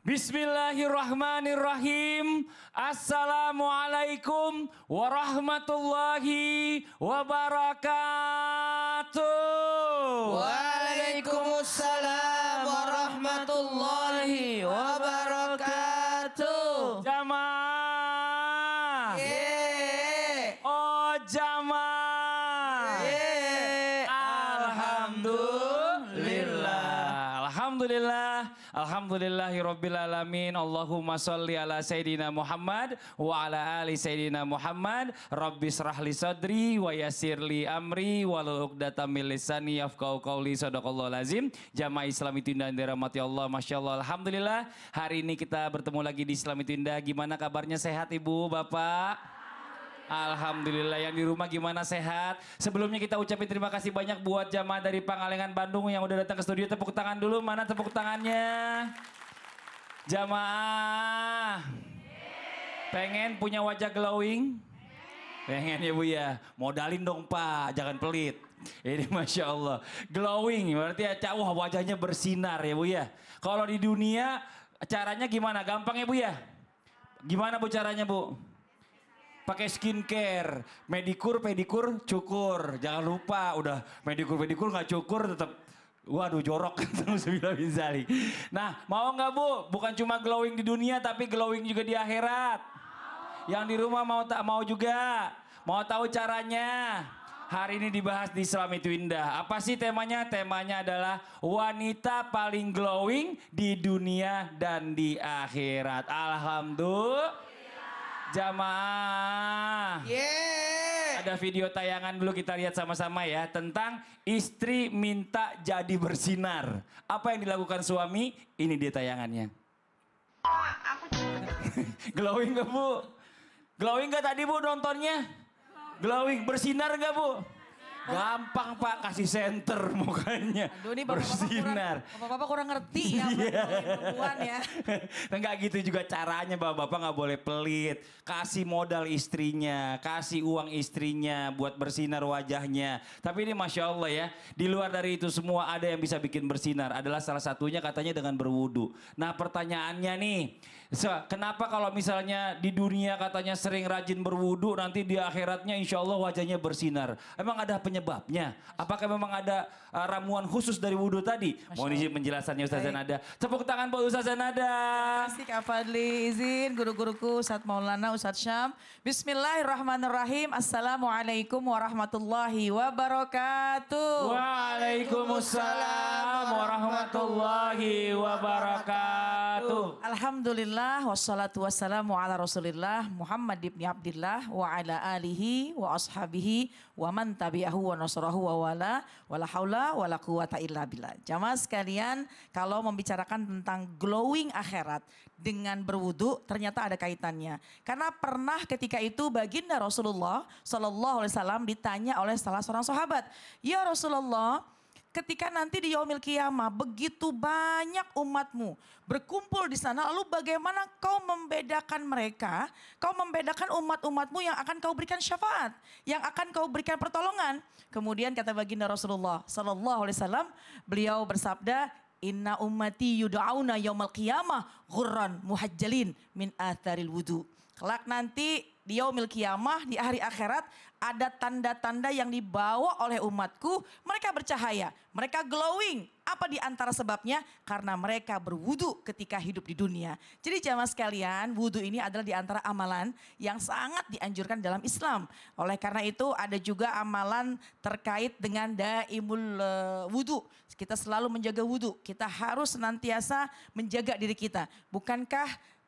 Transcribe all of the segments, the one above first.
Bismillahirrahmanirrahim. Assalamualaikum warahmatullahi wabarakatuh. Waalaikumsalam warahmatullahi wabarakatuh. Jamaah. Yeay. Oh jamaah. Yeay. Alhamdulillah. Alhamdulillah. Alhamdulillahirabbil alamin. Allahumma sholli ala sayidina Muhammad wa ala ali sayidina Muhammad. Rabbis rahli sadri wa yassirli amri wahlul 'uqdatam min lisani yafqahu qawli. Shadaqallahul azim. Jamaah Islam itu indah dirahmati Allah. Masyaallah. Alhamdulillah. Hari ini kita bertemu lagi di Islam itu indah. Gimana kabarnya, sehat Ibu, Bapak? Alhamdulillah. Yang di rumah gimana, sehat? Sebelumnya kita ucapin terima kasih banyak buat jamaah dari Pangalengan Bandung yang udah datang ke studio. Tepuk tangan dulu, mana tepuk tangannya? Jamaah pengen punya wajah glowing? Pengen ya Bu ya? Modalin dong Pak, jangan pelit. Ini Masya Allah. Glowing berarti ya, wah wajahnya bersinar ya Bu ya. Kalau di dunia caranya gimana? Gampang ya Bu ya? Gimana Bu caranya Bu? Pakai skincare, medikur, pedikur, cukur. Jangan lupa, udah medikur, pedikur nggak cukur tetap, waduh jorok. Nah, mau nggak Bu? Bukan cuma glowing di dunia, tapi glowing juga di akhirat. Yang di rumah mau tak mau juga? Mau tahu caranya? Hari ini dibahas di Islam itu indah. Apa sih temanya? Temanya adalah wanita paling glowing di dunia dan di akhirat. Alhamdulillah. Jamaah. Ada video tayangan dulu kita lihat sama-sama ya. Tentang istri minta jadi bersinar. Apa yang dilakukan suami? Ini dia tayangannya. Glowing gak Bu? Glowing gak tadi Bu nontonnya? Glowing, bersinar gak Bu? Gampang Pak, kasih senter mukanya. Aduh, ini bersinar. Bapak-bapak kurang ngerti ya perempuan ya. Enggak gitu juga caranya, bapak-bapak nggak boleh pelit. Kasih modal istrinya, kasih uang istrinya buat bersinar wajahnya. Tapi ini Masya Allah ya, di luar dari itu semua ada yang bisa bikin bersinar. Adalah salah satunya katanya dengan berwudu. Nah pertanyaannya nih, kenapa kalau misalnya di dunia katanya sering rajin berwudu, nanti di akhiratnya insya Allah wajahnya bersinar. Emang ada penyebabnya? Apakah memang ada ramuan khusus dari wudhu tadi? Mohon izin penjelasannya Ustazah Nada. Tepuk tangan buat Ustazah Nada. Terima kasih Kak Fadli, izin guru-guruku Ustadz Maulana, Ustadz Syam. Bismillahirrahmanirrahim. Assalamualaikum warahmatullahi wabarakatuh. Waalaikumsalam warahmatullahi wabarakatuh. Alhamdulillah wassalatu wassalamu ala Rasulillah Muhammad ibn Abdillah wa ala alihi wa ashabihi wa man tabi'ahu wa nasrahu wa wala wala haula wala quwata illa billah. Jamaah sekalian, kalau membicarakan tentang glowing akhirat dengan berwudu ternyata ada kaitannya. Karena pernah ketika itu baginda Rasulullah sallallahu alaihi wasallam ditanya oleh salah seorang sahabat, "Ya Rasulullah, ketika nanti di yaumil qiyamah begitu banyak umatmu berkumpul di sana, lalu bagaimana kau membedakan mereka? Kau membedakan umat-umatmu yang akan kau berikan syafaat, yang akan kau berikan pertolongan." Kemudian kata baginda Rasulullah sallallahu alaihi wasallam, beliau bersabda, "Inna ummati yud'auna yaumal qiyamah ghurran muhajjalin min atharil wudu." Kelak nanti di yaumil qiyamah, di hari akhirat, ada tanda-tanda yang dibawa oleh umatku. Mereka bercahaya, mereka glowing. Apa di antara sebabnya? Karena mereka berwudu ketika hidup di dunia. Jadi jamaah sekalian, wudu ini adalah di antara amalan yang sangat dianjurkan dalam Islam. Oleh karena itu ada juga amalan terkait dengan daimul wudu. Kita selalu menjaga wudu. Kita harus senantiasa menjaga diri kita. Bukankah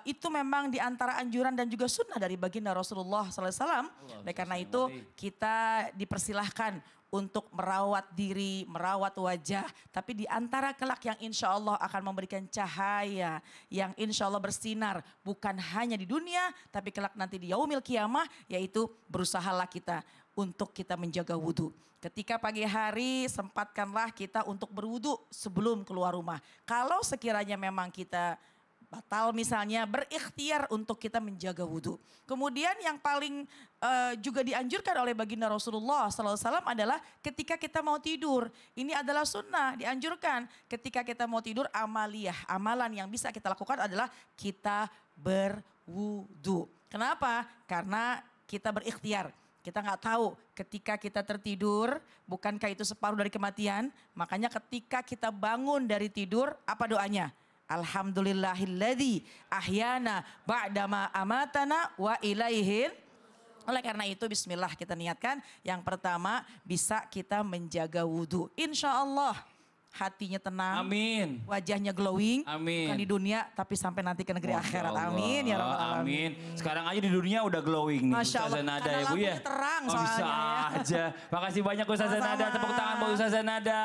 itu memang di antara anjuran dan juga sunnah dari baginda Rasulullah SAW. Oleh karena itu kita dipersilahkan untuk merawat diri, merawat wajah. Tapi di antara kelak yang insya Allah akan memberikan cahaya, yang insya Allah bersinar. Bukan hanya di dunia, tapi kelak nanti di yaumil qiyamah, yaitu berusahalah kita untuk kita menjaga wudhu. Ketika pagi hari sempatkanlah kita untuk berwudhu sebelum keluar rumah. Kalau sekiranya memang kita batal misalnya, berikhtiar untuk kita menjaga wudhu. Kemudian yang paling juga dianjurkan oleh baginda Rasulullah SAW adalah ketika kita mau tidur. Ini adalah sunnah, dianjurkan. Ketika kita mau tidur, amaliyah, amalan yang bisa kita lakukan adalah kita berwudhu. Kenapa? Karena kita berikhtiar. Kita nggak tahu ketika kita tertidur, bukankah itu separuh dari kematian? Makanya ketika kita bangun dari tidur, apa doanya? Alhamdulillahilladzi ahyana ba'dama amatana wa ilaihil. Oleh karena itu bismillah kita niatkan. Yang pertama bisa kita menjaga wudhu. Insya Allah hatinya tenang. Amin. Wajahnya glowing. Amin. Bukan di dunia tapi sampai nanti ke negeri akhirat. Amin ya rabbal alamin. Amin. Sekarang aja di dunia udah glowing nih. Masya Allah. Ustazah Nada Karena ya Bu ya. lampunya terang bisa soalnya ya. aja. Makasih banyak Ustazah Nada. Tepuk tangan buat Ustazah Nada.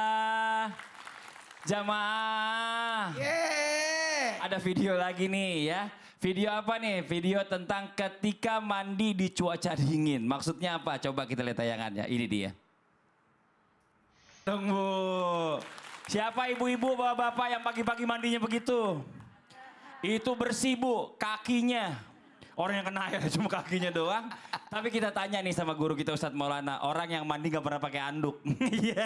Jamaah. Ada video lagi nih ya. Video apa nih? Video tentang ketika mandi di cuaca dingin. Maksudnya apa? Coba kita lihat tayangannya. Ini dia. Tunggu. Siapa ibu-ibu, bapak-bapak yang pagi-pagi mandinya begitu? Itu bersih Bu, kakinya. Orang yang kena air cuma kakinya doang. Tapi kita tanya nih sama guru kita Ustadz Maulana. Orang yang mandi gak pernah pakai anduk. Iya.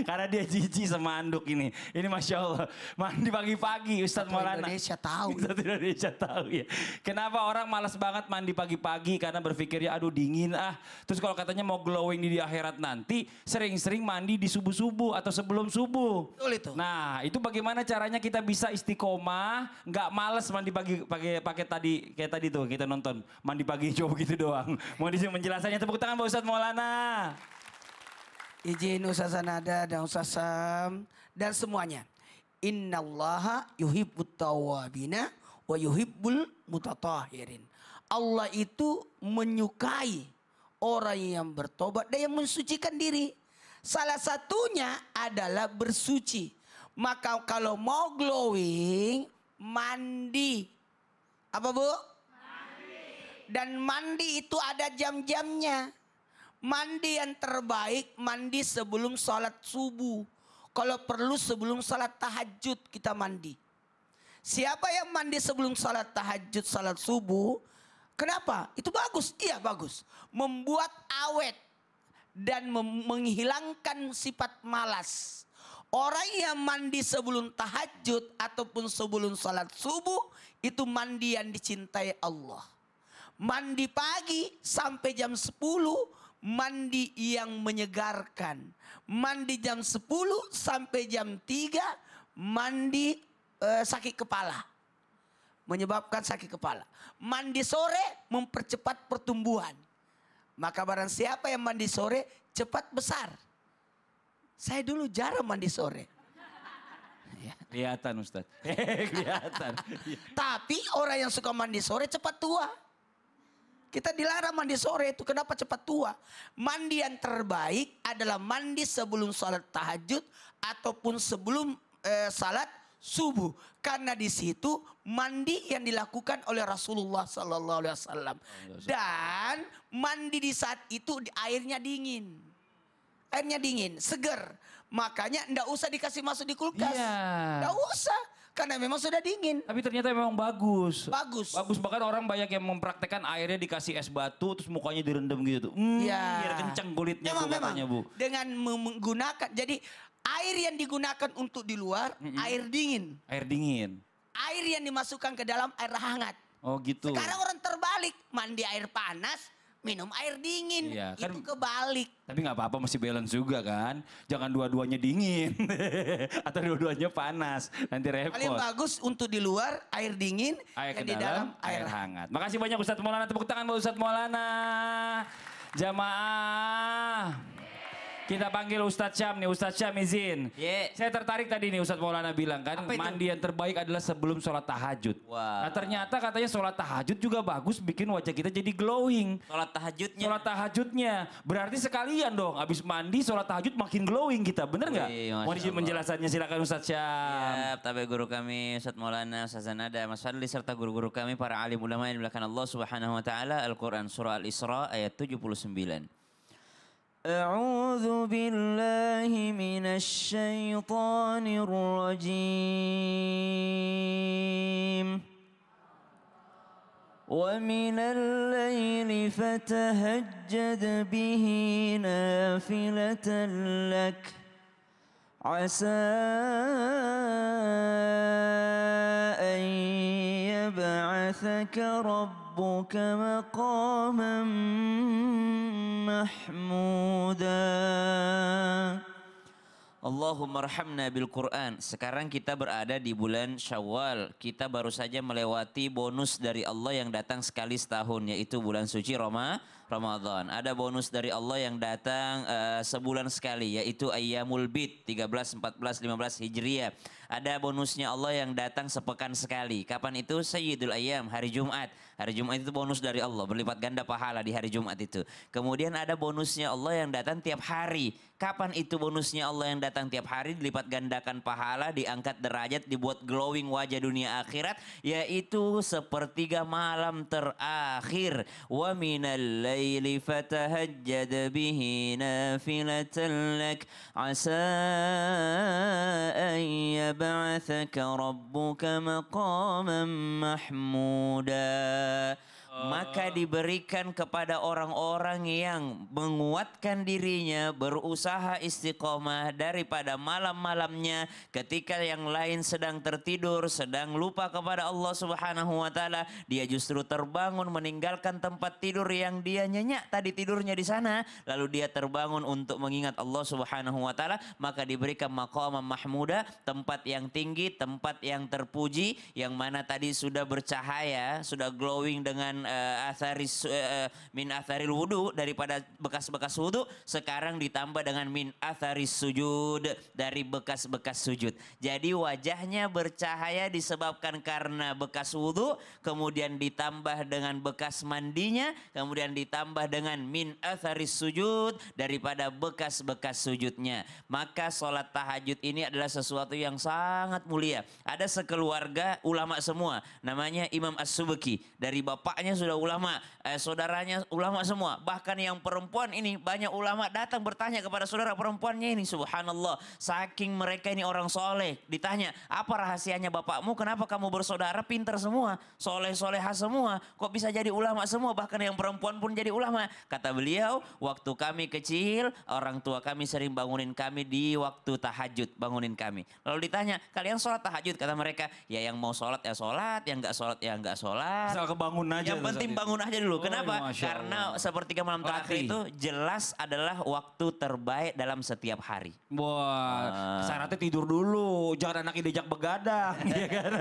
Karena dia jijik sama anduk ini. Ini Masya Allah. Mandi pagi-pagi Ustadz Maulana. Indonesia tahu. Ustadz Indonesia tahu ya. Kenapa orang malas banget mandi pagi-pagi? Karena berpikirnya aduh dingin ah. Terus kalau katanya mau glowing di akhirat nanti. Sering-sering mandi di subuh-subuh atau sebelum subuh. Betul itu. Nah itu bagaimana caranya kita bisa istiqomah. Gak males mandi pagi pakai tadi. Kayak tadi tuh kita nonton. Mandi pagi coba gitu doang. Mau disini menjelaskannya, tepuk tangan Pak Ustadz Maulana. Izin Ustazah Nada dan Ustaz Sam dan semuanya. Innallaha yuhibbut tawwabina wa yuhibbul mutatahirin. Allah itu menyukai orang yang bertobat dan yang mensucikan diri. Salah satunya adalah bersuci. Maka kalau mau glowing, mandi. Apa Bu? Dan mandi itu ada jam-jamnya. Mandi yang terbaik mandi sebelum sholat subuh. Kalau perlu sebelum sholat tahajud kita mandi. Siapa yang mandi sebelum sholat tahajud, sholat subuh. Kenapa? Itu bagus. Iya bagus. Membuat awet. Dan menghilangkan sifat malas. Orang yang mandi sebelum tahajud ataupun sebelum sholat subuh. Itu mandi yang dicintai Allah. Mandi pagi sampai jam 10 mandi yang menyegarkan. Mandi jam 10 sampai jam 3 mandi sakit kepala. Menyebabkan sakit kepala. Mandi sore mempercepat pertumbuhan. Maka barang siapa yang mandi sore cepat besar. Saya dulu jarang mandi sore. Kelihatan Ustadz. Kelihatan. Tapi orang yang suka mandi sore cepat tua. Kita dilarang mandi sore itu kenapa cepat tua? Mandi yang terbaik adalah mandi sebelum salat tahajud ataupun sebelum salat subuh. Karena di situ mandi yang dilakukan oleh Rasulullah Sallallahu Alaihi Wasallam. Dan mandi di saat itu airnya dingin. Airnya dingin, seger. Makanya enggak usah dikasih masuk di kulkas. Enggak usah. Karena memang sudah dingin. Tapi ternyata memang bagus. Bagus. Bagus, bahkan orang banyak yang mempraktekkan airnya dikasih es batu terus mukanya direndam gitu tuh. Biar kencang kulitnya memang, Bu katanya Bu. Dengan menggunakan, jadi air yang digunakan untuk di luar, air dingin. Air dingin. Air yang dimasukkan ke dalam air hangat. Oh gitu. Sekarang orang terbalik, mandi air panas, minum air dingin. Iya, kan, itu kebalik. Tapi nggak apa-apa mesti balance juga kan. Jangan dua-duanya dingin. Atau dua-duanya panas. Nanti repot. Paling bagus untuk di luar air dingin. Air ke di dalam air hangat. Makasih banyak Ustadz Maulana. Tepuk tangan buat Ustadz Maulana. Jamaah. Kita panggil Ustadz Syam nih, Ustadz Syam izin. Saya tertarik tadi nih Ustadz Maulana bilang kan, mandi yang terbaik adalah sebelum sholat tahajud. Nah ternyata katanya sholat tahajud juga bagus bikin wajah kita jadi glowing. Sholat tahajudnya. Sholat tahajudnya. Berarti sekalian dong, habis mandi sholat tahajud makin glowing kita, bener nggak? Mau izin menjelasannya silakan Ustadz Syam. Ya, tapi guru kami Ustadz Maulana, Ustadz Nada, Mas Fadli serta guru-guru kami para alim ulama yang dimuliakan Allah Subhanahu wa taala, Al-Qur'an surah Al-Isra ayat 79. أعوذ بالله من الشيطان الرجيم ومن الليل فتهجد به نافلة لك عسى أن يبعثك ربك مقاما محمودا. Allahumma arhamna bil Quran. Sekarang kita berada di bulan Syawal. Kita baru saja melewati bonus dari Allah yang datang sekali setahun, yaitu bulan suci Ramadan. Ada bonus dari Allah yang datang sebulan sekali, yaitu Ayyamul Bid 13, 14, 15 Hijriah. Ada bonusnya Allah yang datang sepekan sekali. Kapan itu? Sayyidul Ayyam, hari Jumat. Hari Jumat itu bonus dari Allah, berlipat ganda pahala di hari Jumat itu. Kemudian ada bonusnya Allah yang datang tiap hari. Kapan itu bonusnya Allah yang datang tiap hari? Dilipat gandakan pahala, diangkat derajat, dibuat glowing wajah dunia akhirat, yaitu sepertiga malam terakhir. Wa minal laili fatahajjad bihi nafilatan lak asa an yab'athaka rabbuka maqaman mahmuda. Maka diberikan kepada orang-orang yang menguatkan dirinya, berusaha istiqomah daripada malam-malamnya ketika yang lain sedang tertidur, sedang lupa kepada Allah Subhanahu wa taala, dia justru terbangun meninggalkan tempat tidur yang dia nyenyak tadi tidurnya di sana, lalu dia terbangun untuk mengingat Allah Subhanahu wa taala, maka diberikan maqamah mahmuda, tempat yang tinggi, tempat yang terpuji, yang mana tadi sudah bercahaya, sudah glowing dengan min atharil wudu, daripada bekas-bekas wudu, sekarang ditambah dengan min atharis sujud, dari bekas-bekas sujud. Jadi wajahnya bercahaya disebabkan karena bekas wudu, kemudian ditambah dengan bekas mandinya, kemudian ditambah dengan min atharis sujud, daripada bekas-bekas sujudnya. Maka sholat tahajud ini adalah sesuatu yang sangat mulia. Ada sekeluarga ulama semua, namanya Imam As-Subki. Dari bapaknya sudah ulama, saudaranya ulama semua. Bahkan yang perempuan ini banyak ulama datang bertanya kepada saudara perempuannya ini. Subhanallah, saking mereka ini orang soleh. Ditanya, apa rahasianya bapakmu? Kenapa kamu bersaudara pintar semua, soleh-solehah semua? Kok bisa jadi ulama semua? Bahkan yang perempuan pun jadi ulama. Kata beliau, waktu kami kecil, orang tua kami sering bangunin kami di waktu tahajud, bangunin kami. Lalu ditanya, kalian sholat tahajud? Kata mereka, ya yang mau sholat ya sholat, yang nggak sholat ya nggak sholat. Asal kebangun aja. Yang penting bangun aja dulu. Kenapa? Masya Karena Allah. sepertiga malam terakhir itu jelas adalah waktu terbaik dalam setiap hari. Wah, syaratnya tidur dulu, jangan anaknya diajak begadang, ya kan?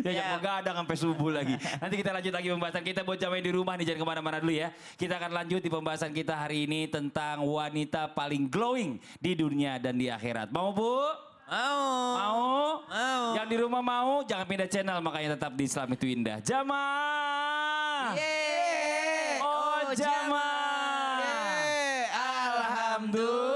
Diajak begadang sampai subuh lagi. Nanti kita lanjut lagi pembahasan kita buat jamaah di rumah nih, jangan kemana-mana dulu ya. Kita akan lanjut di pembahasan kita hari ini tentang wanita paling glowing di dunia dan di akhirat. Mau Bu? Mau? Yang di rumah mau? Jangan pindah channel, makanya tetap di Islam itu Indah. Jamaah! Yeay. Oh, jamaah! Yeay. Alhamdulillah.